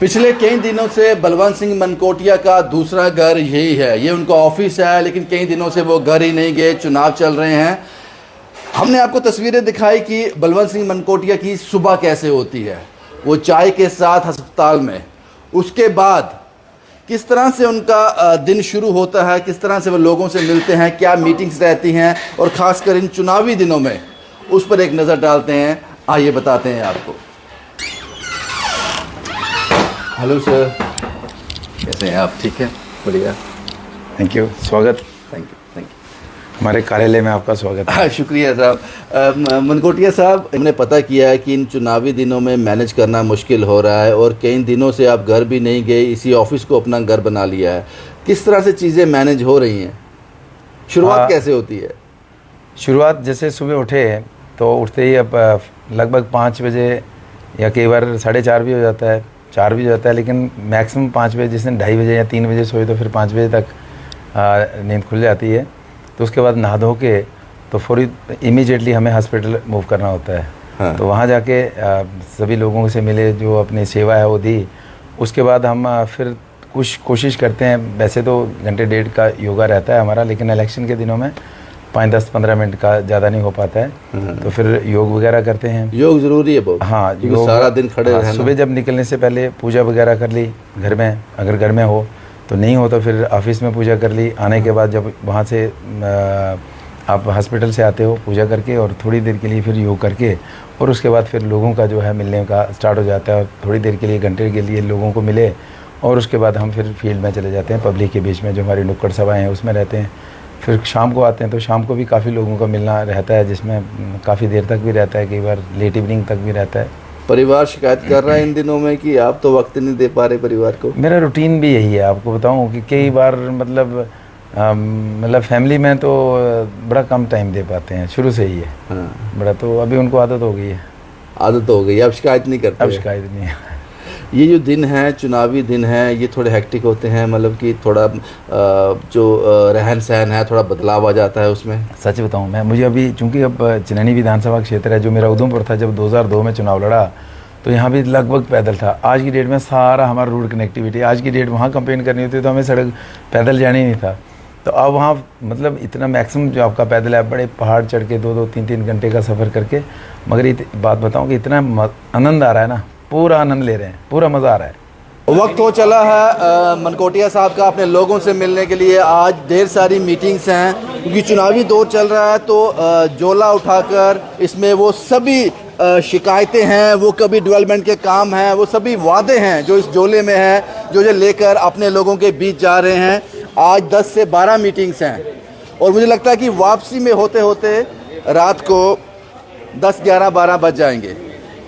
पिछले कई दिनों से बलवंत सिंह मनकोटिया का दूसरा घर यही है, ये उनका ऑफिस है, लेकिन कई दिनों से वो घर ही नहीं गए। चुनाव चल रहे हैं। हमने आपको तस्वीरें दिखाई कि बलवंत सिंह मनकोटिया की सुबह कैसे होती है, वो चाय के साथ अस्पताल में, उसके बाद किस तरह से उनका दिन शुरू होता है, किस तरह से वो लोगों से मिलते हैं, क्या मीटिंग्स रहती हैं, और ख़ासकर इन चुनावी दिनों में उस पर एक नज़र डालते हैं। आइए बताते हैं आपको। हेलो सर, कैसे हैं आप? ठीक है, बढ़िया, थैंक यू। स्वागत। Thank you. हमारे कार्यालय में आपका स्वागत है। शुक्रिया साहब। मनकोटिया साहब, हमने पता किया है कि इन चुनावी दिनों में मैनेज करना मुश्किल हो रहा है और कई दिनों से आप घर भी नहीं गए, इसी ऑफिस को अपना घर बना लिया है। किस तरह से चीज़ें मैनेज हो रही हैं? शुरुआत कैसे होती है? शुरुआत जैसे सुबह उठे तो उठते ही अब लगभग 5 बजे या कई बार 4:30 भी हो जाता है, 4 भी हो जाता है, लेकिन मैक्सिमम 5 बजे, जिस दिन 2:30 बजे या 3 बजे सोए तो फिर 5 बजे तक नींद खुल जाती है। तो उसके बाद नहा धो के तो फौरी इमीडिएटली हमें हॉस्पिटल मूव करना होता है। हाँ। तो वहाँ जाके सभी लोगों से मिले, जो अपनी सेवा है वो दी। उसके बाद हम फिर कुछ कोशिश करते हैं। वैसे तो घंटे डेढ़ का योगा रहता है हमारा, लेकिन इलेक्शन के दिनों में 5, 10, 15 मिनट का ज़्यादा नहीं हो पाता है। तो फिर योग वगैरह करते हैं। योग ज़रूरी है बहुत। हाँ, योग सारा दिन खड़े रहना। सुबह जब निकलने से पहले पूजा वगैरह कर ली घर में, अगर घर में हो तो, नहीं हो तो फिर ऑफिस में पूजा कर ली। आने के बाद जब वहाँ से आप हॉस्पिटल से आते हो, पूजा करके और थोड़ी देर के लिए फिर योग करके, और उसके बाद फिर लोगों का जो है मिलने का स्टार्ट हो जाता है। और थोड़ी देर के लिए, घंटे के लिए लोगों को मिले, और उसके बाद हम फिर फील्ड में चले जाते हैं, पब्लिक के बीच में जो हमारी नुक्कड़ सभाएँ हैं उसमें रहते हैं। फिर शाम को आते हैं तो शाम को भी काफ़ी लोगों का मिलना रहता है, जिसमें काफ़ी देर तक भी रहता है, कई बार लेट इवनिंग तक भी रहता है। परिवार शिकायत कर रहा है इन दिनों में कि आप तो वक्त नहीं दे पा रहे परिवार को। मेरा रूटीन भी यही है, आपको बताऊं कि कई बार मतलब फैमिली में तो बड़ा कम टाइम दे पाते हैं, शुरू से ही है। हाँ। बड़ा तो अभी उनको आदत हो गई है। आदत हो गई, अब शिकायत नहीं करते? अब शिकायत नहीं है। ये जो दिन है, चुनावी दिन है, ये थोड़े हेक्टिक होते हैं, मतलब कि थोड़ा जो रहन सहन है थोड़ा बदलाव आ जाता है उसमें। सच बताऊं, मैं मुझे अभी, चूंकि अब चिनैनी विधानसभा क्षेत्र है जो मेरा उधमपुर था, जब 2002 में चुनाव लड़ा तो यहाँ भी लगभग पैदल था। आज की डेट में सारा हमारा रोड कनेक्टिविटी, आज की डेट वहाँ कंपेन करनी होती तो हमें सड़क पैदल जाना ही नहीं था। तो अब वहाँ मतलब इतना मैक्सिमम जो आपका पैदल है, बड़े पहाड़ चढ़ के 2-2, 3-3 घंटे का सफ़र करके, मगर बात बताऊँ कि इतना आनंद आ रहा है ना, पूरा आनंद ले रहे हैं, पूरा मज़ा आ रहा है। वक्त हो चला है मनकोटिया साहब का अपने लोगों से मिलने के लिए। आज ढेर सारी मीटिंग्स हैं क्योंकि चुनावी दौर चल रहा है, तो जोला उठाकर इसमें वो सभी शिकायतें हैं, वो कभी डेवलपमेंट के काम हैं, वो सभी वादे हैं जो इस जोले में हैं, जो लेकर अपने लोगों के बीच जा रहे हैं। आज 10 से 12 मीटिंग्स हैं और मुझे लगता है कि वापसी में होते होते रात को 10, 11, 12 बज जाएंगे।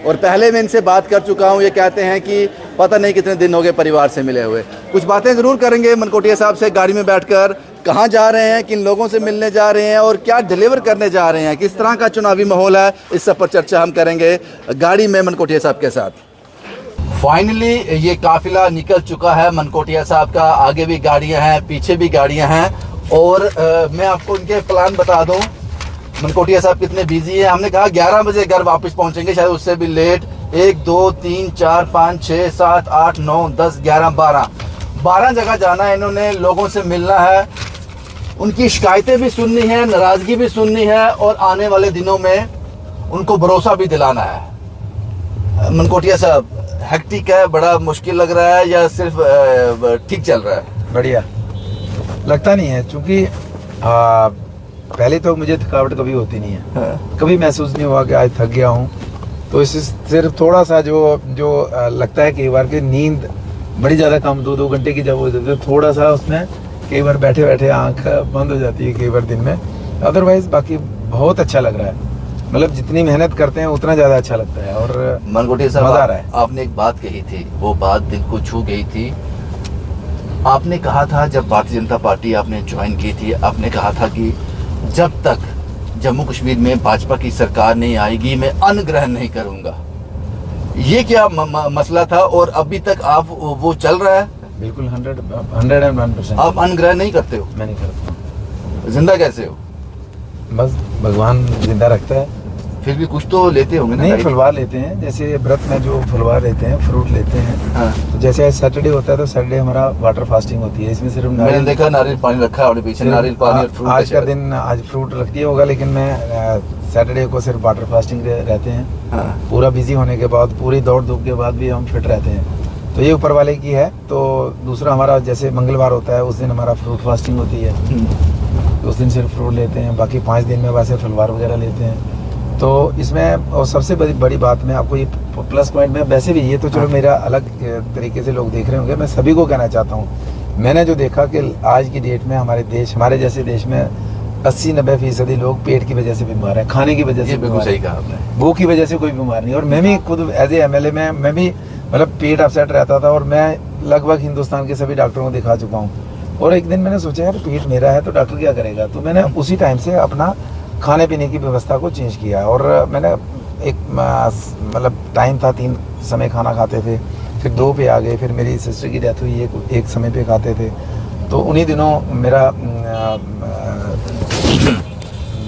और पहले मैं इनसे बात कर चुका हूँ, ये कहते हैं कि पता नहीं कितने दिन हो गए परिवार से मिले हुए। कुछ बातें ज़रूर करेंगे मनकोटिया साहब से गाड़ी में बैठकर, कहाँ जा रहे हैं, किन लोगों से मिलने जा रहे हैं और क्या डिलीवर करने जा रहे हैं, किस तरह का चुनावी माहौल है, इस सब पर चर्चा हम करेंगे गाड़ी में मनकोटिया साहब के साथ। फाइनली ये काफिला निकल चुका है मनकोटिया साहब का। आगे भी गाड़ियाँ हैं, पीछे भी गाड़ियाँ हैं, और मैं आपको इनके प्लान बता दूँ। मनकोटिया साहब कितने बिजी है। हमने कहा 11 बजे घर वापस पहुंचेंगे, शायद उससे भी लेट। 1, 2, 3, 4, 5, 6, 7, 8, 9, 10, 11, 12 जगह जाना है इन्होंने, लोगों से मिलना है, उनकी शिकायतें भी सुननी है, नाराज़गी भी सुननी है, और आने वाले दिनों में उनको भरोसा भी दिलाना है। मनकोटिया साहब, हेक्टिक है, बड़ा मुश्किल लग रहा है या सिर्फ ठीक चल रहा है? बढ़िया लगता नहीं है, चूँकि पहले तो मुझे थकावट कभी होती नहीं है। हाँ। कभी महसूस नहीं हुआ कि आज थक गया हूँ। तो इससे सिर्फ थोड़ा सा जो लगता है कई बार कि नींद बड़ी ज़्यादा कम 2-2 घंटे की जब हो जाती है, थोड़ा सा उसमें कई बार बैठे बैठे आँख बंद हो जाती है कई बार दिन में। अदरवाइज़ बाकी बहुत अच्छा लग रहा है, मतलब जितनी मेहनत करते हैं उतना ज़्यादा अच्छा लगता है। और मनकोटिया साहब, मज़ा आ रहा है। आपने एक बात कही थी, वो बात दिल को छू गई थी। आपने कहा था जब भारतीय जनता पार्टी आपने ज्वाइन की थी, आपने कहा था कि जब तक जम्मू कश्मीर में भाजपा की सरकार नहीं आएगी मैं अन्न ग्रहण नहीं करूंगा। ये क्या मसला था और अभी तक आप वो चल रहा है? बिल्कुल 101%। आप अन्न ग्रहण नहीं करते हो? मैं नहीं करता। जिंदा कैसे हो? बस भगवान जिंदा रखता है। फिर भी कुछ तो लेते होंगे ना? नहीं, फलवार लेते हैं, जैसे व्रत में जो फलवार लेते हैं, फ्रूट लेते हैं। हाँ। तो जैसे सैटरडे होता है तो सैटरडे हमारा वाटर फास्टिंग होती है, इसमें सिर्फ मैंने देखा नारियल पानी रखा है और पीछे नारियल पानी और फ्रूट। आज का दिन आज फ्रूट रख दिया होगा, लेकिन मैं सैटरडे को सिर्फ वाटर फास्टिंग रहते हैं। हाँ। पूरा बिजी होने के बाद, पूरी दौड़ धूप के बाद भी हम फिट रहते हैं, तो ये ऊपर वाले की है। तो दूसरा हमारा जैसे मंगलवार होता है, उस दिन हमारा फ्रूट फास्टिंग होती है, तो उस दिन सिर्फ फ्रूट लेते हैं, बाकी 5 दिन में वैसे फलवार वगैरह लेते हैं। तो इसमें और सबसे बड़ी बात मैं आपको ये प्लस पॉइंट में, वैसे भी ये तो चलो मेरा अलग तरीके से लोग देख रहे होंगे, मैं सभी को कहना चाहता हूँ, मैंने जो देखा कि आज की डेट में हमारे जैसे देश में 80-90% लोग पेट की वजह से बीमार हैं, खाने की वजह से बिल्कुल सही कहा आपने। वो की वजह से कोई बीमार नहीं। और मैं भी खुद एज ए MLA में मैं भी मतलब पेट अपसेट रहता था, और मैं लगभग हिंदुस्तान के सभी डॉक्टरों को दिखा चुका हूँ। और एक दिन मैंने सोचा यार पेट मेरा है तो डॉक्टर क्या करेगा, तो मैंने उसी टाइम से अपना खाने पीने की व्यवस्था को चेंज किया। और मैंने एक मतलब टाइम था 3 समय खाना खाते थे, फिर 2 पे आ गए, फिर मेरी सिस्टर की डेथ हुई, एक समय पे खाते थे। तो उन्हीं दिनों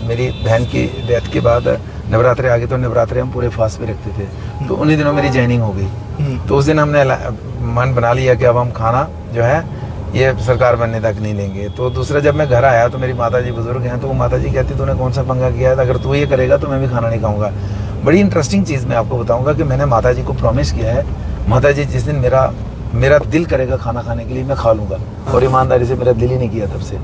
मेरी बहन की डेथ के बाद नवरात्रे आ गए, तो नवरात्रे हम पूरे फास्ट पे रखते थे, तो उन्हीं दिनों मेरी जॉइनिंग हो गई। तो उस दिन हमने मन बना लिया कि अब हम खाना जो है ये सरकार बनने तक नहीं लेंगे। तो दूसरा जब मैं घर आया तो मेरी माता जी बुजुर्ग हैं, तो वो माता जी कहती तूने कौन सा पंगा किया है, अगर तू ये करेगा तो मैं भी खाना नहीं खाऊंगा। बड़ी इंटरेस्टिंग चीज़ मैं आपको बताऊंगा कि मैंने माता जी को प्रॉमिस किया है, माता जी जिस दिन मेरा दिल करेगा खाना खाने के लिए मैं खा लूँगा, और ईमानदारी से मेरा दिल ही नहीं किया तब से।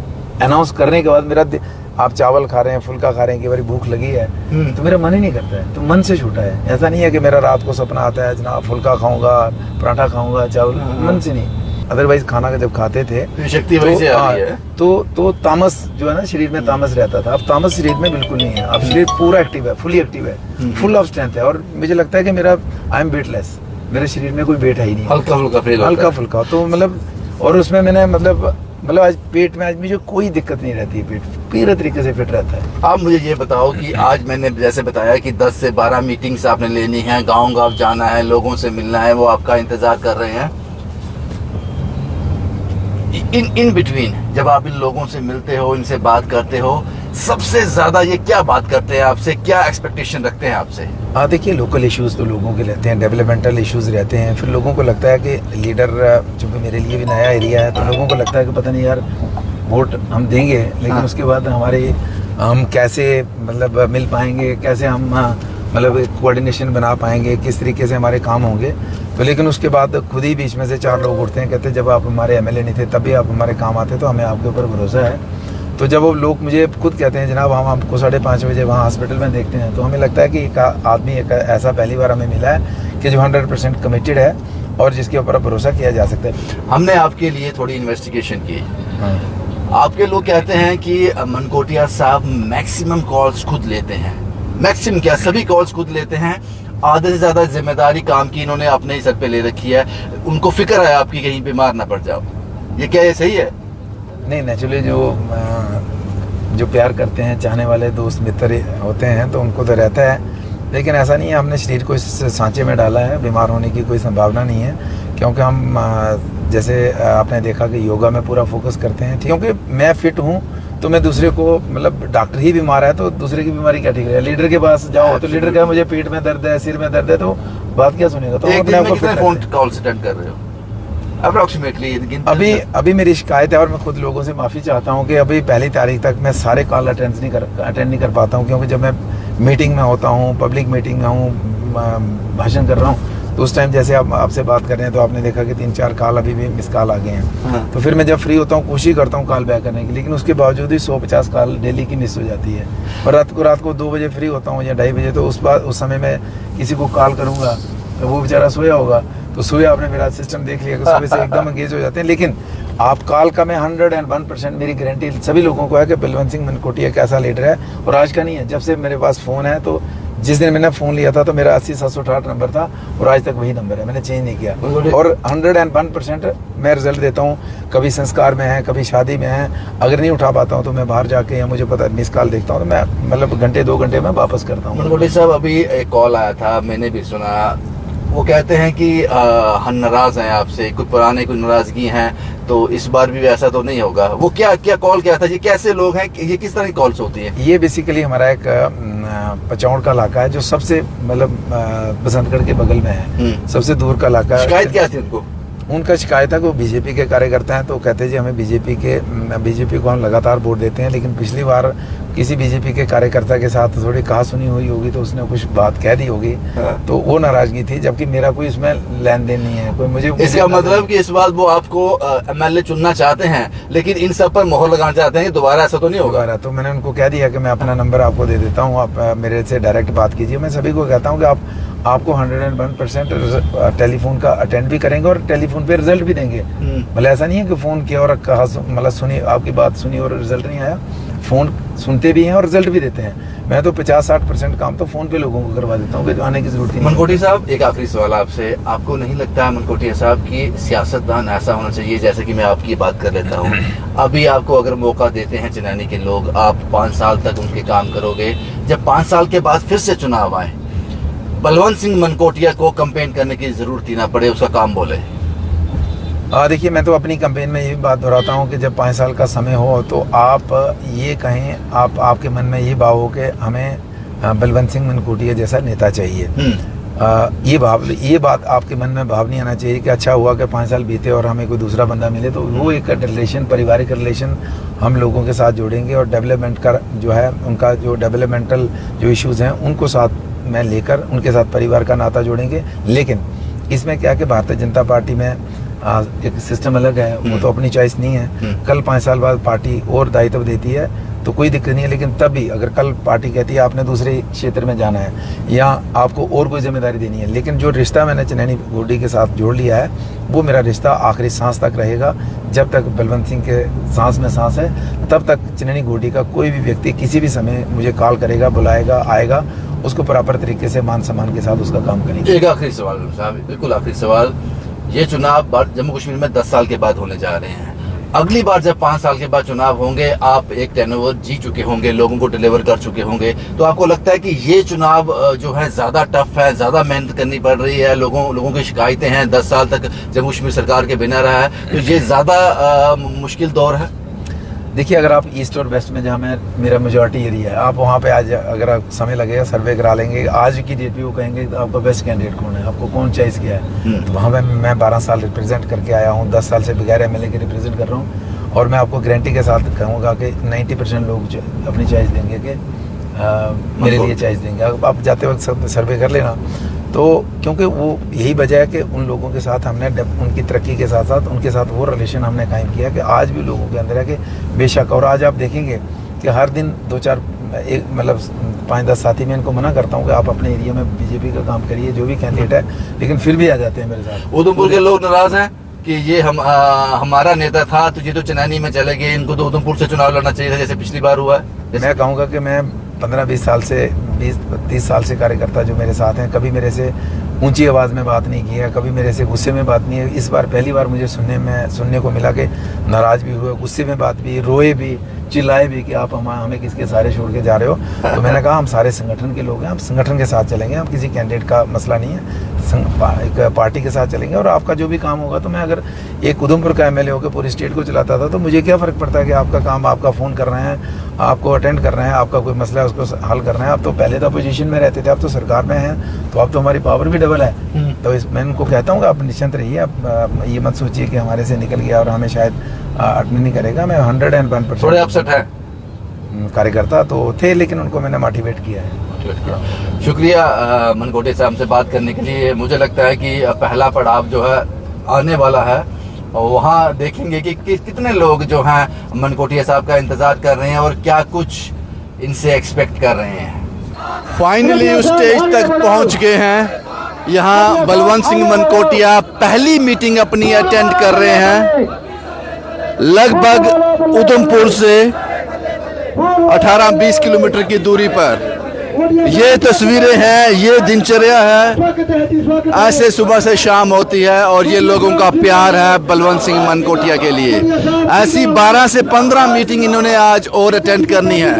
अनाउंस करने के बाद आप चावल खा रहे हैं, फुल्का खा रहे हैं, कि बारी भूख लगी है, तो मेरा मन ही नहीं करता है, तो मन से छूटा है। ऐसा नहीं है कि मेरा रात को सपना आता है जनाब फुल्का खाऊंगा, पराठा खाऊंगा, चावल, मन से नहीं। अदरवाइज खाना का जब खाते थे शक्ति वही से आ रही है। तो तामस जो है ना, शरीर में तामस रहता था, अब तामस शरीर में बिल्कुल नहीं है, अब शरीर पूरा एक्टिव है, फुली एक्टिव है, फुल ऑफ स्ट्रेंथ है। और मुझे लगता है कि मेरा आई एम वेटलेस, मेरे शरीर में कोई वेट है ही नहीं, हल्का फुल्का। तो मतलब, और उसमें मैंने मतलब आज पेट में आज मुझे कोई दिक्कत नहीं रहती है, पेट पूरे तरीके से फिट रहता है। आप मुझे ये बताओ कि आज मैंने जैसे बताया कि 10 से 12 मीटिंग्स आपने लेनी है, गांव जाना है, लोगों से मिलना है, वो आपका इंतजार कर रहे हैं। इन बिटवीन जब आप इन लोगों से मिलते हो, इनसे बात करते हो, सबसे ज्यादा ये क्या बात करते हैं आपसे, क्या एक्सपेक्टेशन रखते हैं आपसे? हाँ देखिए, लोकल इश्यूज तो लोगों के रहते हैं, डेवलपमेंटल इश्यूज रहते हैं। फिर लोगों को लगता है कि लीडर, चूँकि मेरे लिए भी नया एरिया है, तो लोगों को लगता है कि पता नहीं यार वोट हम देंगे, लेकिन उसके बाद हम कैसे मतलब मिल पाएंगे, कैसे हम मतलब कोऑर्डिनेशन बना पाएंगे, किस तरीके से हमारे काम होंगे। तो लेकिन उसके बाद खुद ही बीच में से 4 लोग उठते हैं, कहते हैं जब आप हमारे MLA नहीं थे तब भी आप हमारे काम आते, तो हमें आपके ऊपर भरोसा है। तो जब वो लोग मुझे खुद कहते हैं जनाब हम आपको 5:30 बजे वहाँ हॉस्पिटल में देखते हैं, तो हमें लगता है कि एक आदमी एक ऐसा पहली बार हमें मिला है कि जो 100% कमिटेड है और जिसके ऊपर भरोसा किया जा सकता है। हमने आपके लिए थोड़ी इन्वेस्टिगेशन की। आपके लोग कहते हैं कि मनकोटिया साहब मैक्सिमम कॉल्स खुद लेते हैं, मैक्सिमम क्या सभी कॉल्स खुद लेते हैं। आधे से ज़्यादा जिम्मेदारी काम की इन्होंने अपने ही सर पे ले रखी है, उनको फिक्र है आपकी कहीं बीमार ना पड़ जाओ। ये क्या ये सही है? नहीं, नेचुरली जो प्यार करते हैं, चाहने वाले दोस्त मित्र होते हैं, तो उनको तो रहता है, लेकिन ऐसा नहीं है। हमने शरीर को इस सांचे में डाला है, बीमार होने की कोई संभावना नहीं है, क्योंकि हम जैसे आपने देखा कि योगा में पूरा फोकस करते हैं, क्योंकि मैं फिट हूँ तो मैं दूसरे को मतलब डॉक्टर ही बीमार है तो दूसरे की बीमारी क्या ठीक है। लीडर के पास जाओ तो लीडर का मुझे पेट में दर्द है, सिर में दर्द है, तो बात क्या सुनेगा। तो एक दिन में कितने फोन कॉल्स अटेंड कर रहे हो अप्रोक्सीमेटली? अभी मेरी शिकायत है, और मैं खुद लोगों से माफ़ी चाहता हूँ कि अभी 1 तारीख तक मैं सारे कॉल अटेंड नहीं कर पाता हूँ, क्योंकि जब मैं मीटिंग में होता हूँ, पब्लिक मीटिंग में हूँ, भाषण कर रहा हूँ, तो उस टाइम जैसे आप आपसे बात कर रहे हैं तो आपने देखा कि 3-4 कॉल अभी भी मिस कॉल आ गए हैं। हाँ। तो फिर मैं जब फ्री होता हूँ कोशिश करता हूँ कॉल बैक करने की, लेकिन उसके बावजूद ही 150 कॉल डेली की मिस हो जाती है। और रात को 2 बजे फ्री होता हूँ या 2:30 बजे, तो उस समय मैं किसी को कॉल करूँगा तो वो बेचारा सोया होगा, तो सोया आपने मेरा सिस्टम देख लिया कि सुबह से एकदम एंगेज हो जाते हैं। लेकिन आप कॉल का मैं 101% मेरी गारंटी सभी लोगों को है कि बलवंत सिंह मनकोटिया कैसा लीडर है, और आज का नहीं है, जब से मेरे पास फ़ोन है। तो जिस दिन मैंने फ़ोन लिया था तो मेरा 80-768 नंबर था, और आज तक वही नंबर है, मैंने चेंज नहीं किया। और 101% मैं रिजल्ट देता हूँ। कभी संस्कार में है, कभी शादी में है, अगर नहीं उठा पाता हूँ तो मैं बाहर जाके, या मुझे पता मिस कॉल देखता हूँ, तो मैं मतलब 1-2 घंटे में वापस करता हूँ। मनकोटिया साहब, अभी एक कॉल आया था, मैंने भी सुना, वो कहते हैं कि हम नाराज़ हैं आपसे, कुछ पुराने कुछ नाराज़गी हैं, तो इस बार भी ऐसा तो नहीं होगा। वो क्या कॉल क्या था, ये कैसे लोग हैं, ये किस तरह की कॉल्स होती है? ये बेसिकली हमारा एक पचौड़ का इलाका है जो सबसे मतलब बसंतगढ़ के बगल में है, सबसे दूर का इलाका है। शिकायत क्या थी उनको? उनका शिकायत है कि वो बीजेपी के कार्यकर्ता हैं, तो कहते हैं जी हमें बीजेपी को हम लगातार वोट देते हैं, लेकिन पिछली बार किसी बीजेपी के कार्यकर्ता के साथ थोड़ी कहा सुनी हुई होगी तो उसने कुछ बात कह दी होगी, तो वो नाराजगी थी, जबकि मेरा कोई इसमें लेन देन नहीं है, कोई मुझे इसका मतलब कि इस बार वो आपको एमएलए चुनना चाहते हैं, लेकिन इन सब पर मोहर लगाना चाहते हैं कि दोबारा ऐसा तो नहीं होगा। तो मैंने उनको कह दिया कि मैं अपना नंबर आपको दे देता हूँ, आप मेरे से डायरेक्ट बात कीजिए। मैं सभी को कहता हूँ कि आपको 101% टेलीफोन का अटेंड भी करेंगे और टेलीफोन पे रिजल्ट भी देंगे। मतलब ऐसा नहीं है कि फ़ोन किया और कहा मतलब सुनी, आपकी बात सुनी और रिजल्ट नहीं आया, फ़ोन सुनते भी हैं और रिजल्ट भी देते हैं। मैं तो 50-60% काम तो फ़ोन पे लोगों को करवा देता हूँ कि आने की ज़रूरत नहीं। मनकोटिया साहब, एक आखिरी सवाल आपसे, आपको नहीं लगता है मनकोटिया साहब की सियासतदान ऐसा होना चाहिए, जैसे कि मैं आपकी बात कर लेता हूँ, अभी आपको अगर मौका देते हैं चनैनी के लोग, आप 5 साल तक उनके काम करोगे, जब 5 साल के बाद फिर से चुनाव आए, बलवंत सिंह मनकोटिया को कैंपेन करने की जरूरत ही ना पड़े, उसका काम बोले? देखिए, मैं तो अपनी कैंपेन में ये बात दोहराता हूँ कि जब 5 साल का समय हो तो आप ये कहें, आपके मन में ये भाव हो कि हमें बलवंत सिंह मनकोटिया जैसा नेता चाहिए। ये बात आपके मन में भाव नहीं आना चाहिए कि अच्छा हुआ कि 5 साल बीते और हमें कोई दूसरा बंदा मिले। तो वो एक रिलेशन, पारिवारिक रिलेशन हम लोगों के साथ जोड़ेंगे और डेवलपमेंट का जो है, उनका जो डेवलपमेंटल जो इश्यूज़ हैं उनको साथ में लेकर उनके साथ परिवार का नाता जोड़ेंगे। लेकिन इसमें क्या कि भारतीय जनता पार्टी में एक सिस्टम अलग है, वो तो अपनी चॉइस नहीं है। कल 5 साल बाद पार्टी और दायित्व देती है तो कोई दिक्कत नहीं है, लेकिन तब भी अगर कल पार्टी कहती है आपने दूसरे क्षेत्र में जाना है या आपको और कोई जिम्मेदारी देनी है, लेकिन जो रिश्ता मैंने चनैनी गोडी के साथ जोड़ लिया है वो मेरा रिश्ता आखिरी सांस तक रहेगा। जब तक बलवंत सिंह के सांस में सांस है तब तक चनैनी गोडी का कोई भी व्यक्ति किसी भी समय मुझे कॉल करेगा, बुलाएगा, आएगा, उसको प्रॉपर तरीके से मान सम्मान के साथ उसका काम करेंगे। एक आखिरी सवाल साहब, बिल्कुल आखिरी सवाल, ये चुनाव जम्मू कश्मीर में 10 साल के बाद होने जा रहे हैं, अगली बार जब 5 साल के बाद चुनाव होंगे, आप एक टेनओवर जी चुके होंगे, लोगों को डिलीवर कर चुके होंगे, तो आपको लगता है कि ये चुनाव जो है ज्यादा टफ है, ज्यादा मेहनत करनी पड़ रही है, लोगों की शिकायतें हैं, 10 साल तक जम्मू कश्मीर सरकार के बिना रहा है, तो ये ज्यादा मुश्किल दौर है? देखिए, अगर आप ईस्ट और वेस्ट में जहाँ मेरा मेजॉरिटी एरिया है, आप वहाँ पे आज अगर आप समय लगेगा, सर्वे करा लेंगे, आज की डेट पे वो कहेंगे तो आपका बेस्ट कैंडिडेट कौन है, आपको कौन चॉइस किया है। तो वहाँ पे मैं 12 साल रिप्रेजेंट करके आया हूँ, 10 साल से बगैर एमएलए के रिप्रेजेंट कर रहा हूँ, और मैं आपको गारंटी के साथ कहूँगा कि 90% लोग अपनी चॉइस देंगे कि मेरे लिए चॉइस देंगे। आप जाते वक्त सर्वे कर लेना, तो क्योंकि वो यही वजह है कि उन लोगों के साथ हमने उनकी तरक्की के साथ साथ उनके साथ वो रिलेशन हमने कायम किया कि आज भी लोगों के अंदर है कि बेशक, और आज आप देखेंगे कि हर दिन 2-4 मतलब 5-10 साथी में इनको मना करता हूँ कि आप अपने एरिया में बीजेपी का काम करिए, जो भी कैंडिडेट है, लेकिन फिर भी आ जाते हैं मेरे साथ। उधमपुर के लोग नाराज हैं कि ये हमारा नेता था तो ये तो चनैनी में चले गए, इनको तो उधमपुर से चुनाव लड़ना चाहिए था जैसे पिछली बार हुआ है। मैं कहूँगा कि मैं 15-20 साल से 20-30 साल से कार्यकर्ता जो मेरे साथ हैं, कभी मेरे से ऊंची आवाज़ में बात नहीं की है, कभी मेरे से गुस्से में बात नहीं है। इस बार पहली बार मुझे सुनने को मिला कि नाराज़ भी हुए, गुस्से में बात भी, रोए भी, चिल्लाए भी कि आप हमें किसके सारे छोड़ के जा रहे हो। तो मैंने कहा हम सारे संगठन के लोग हैं, हम संगठन के साथ चलेंगे, हम किसी कैंडिडेट का मसला नहीं है, एक पार्टी के साथ चलेंगे, और आपका जो भी काम होगा, तो मैं अगर एक उधमपुर का एमएलए होकर पूरी स्टेट को चलाता था तो मुझे क्या फ़र्क पड़ता है कि आपका काम, आपका फ़ोन कर रहे हैं, आपको अटेंड कर रहे हैं, आपका कोई मसला है उसको हल कर रहे हैं। आप तो पहले तो अपोजिशन में रहते थे, आप तो सरकार में हैं, तो अब तो हमारी पावर भी डबल है। तो मैं उनको कहता हूँ कि आप निश्चिंत रहिए, आप ये मत सोचिए कि हमारे से निकल गया और हमें शायद एडमिट नहीं करेगा। मैं 101% थोड़े अपसेट है कार्यकर्ता तो थे, लेकिन उनको मैंने मोटिवेट किया है। शुक्रिया मनकोटिया साहब से बात करने के लिए। मुझे लगता है कि पहला पड़ाव जो है आने वाला है, और वहाँ देखेंगे कि कितने लोग जो हैं मनकोटिया साहब का इंतजार कर रहे हैं और क्या कुछ इनसे एक्सपेक्ट कर रहे हैं। फाइनली उस स्टेज तक पहुँच गए हैं। यहाँ बलवंत सिंह मनकोटिया पहली मीटिंग अपनी अटेंड कर रहे हैं, लगभग उधमपुर से 18-20 किलोमीटर की दूरी पर। ये तस्वीरें हैं, ये दिनचर्या है, ऐसे सुबह से शाम होती है, और ये लोगों का प्यार है बलवंत सिंह मनकोटिया के लिए। ऐसी 12 से 15 मीटिंग इन्होंने आज और अटेंड करनी है।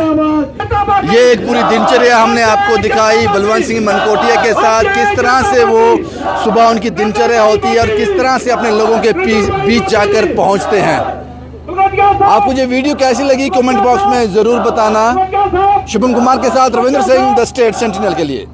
ये एक पूरी दिनचर्या हमने आपको दिखाई बलवंत सिंह मनकोटिया के साथ, किस तरह से वो सुबह उनकी दिनचर्या होती है और किस तरह से अपने लोगों के बीच जाकर पहुंचते हैं। आपको ये वीडियो कैसी लगी कमेंट बॉक्स में ज़रूर बताना। शुभम कुमार के साथ Ravindra Singh, the state sentinel के लिए।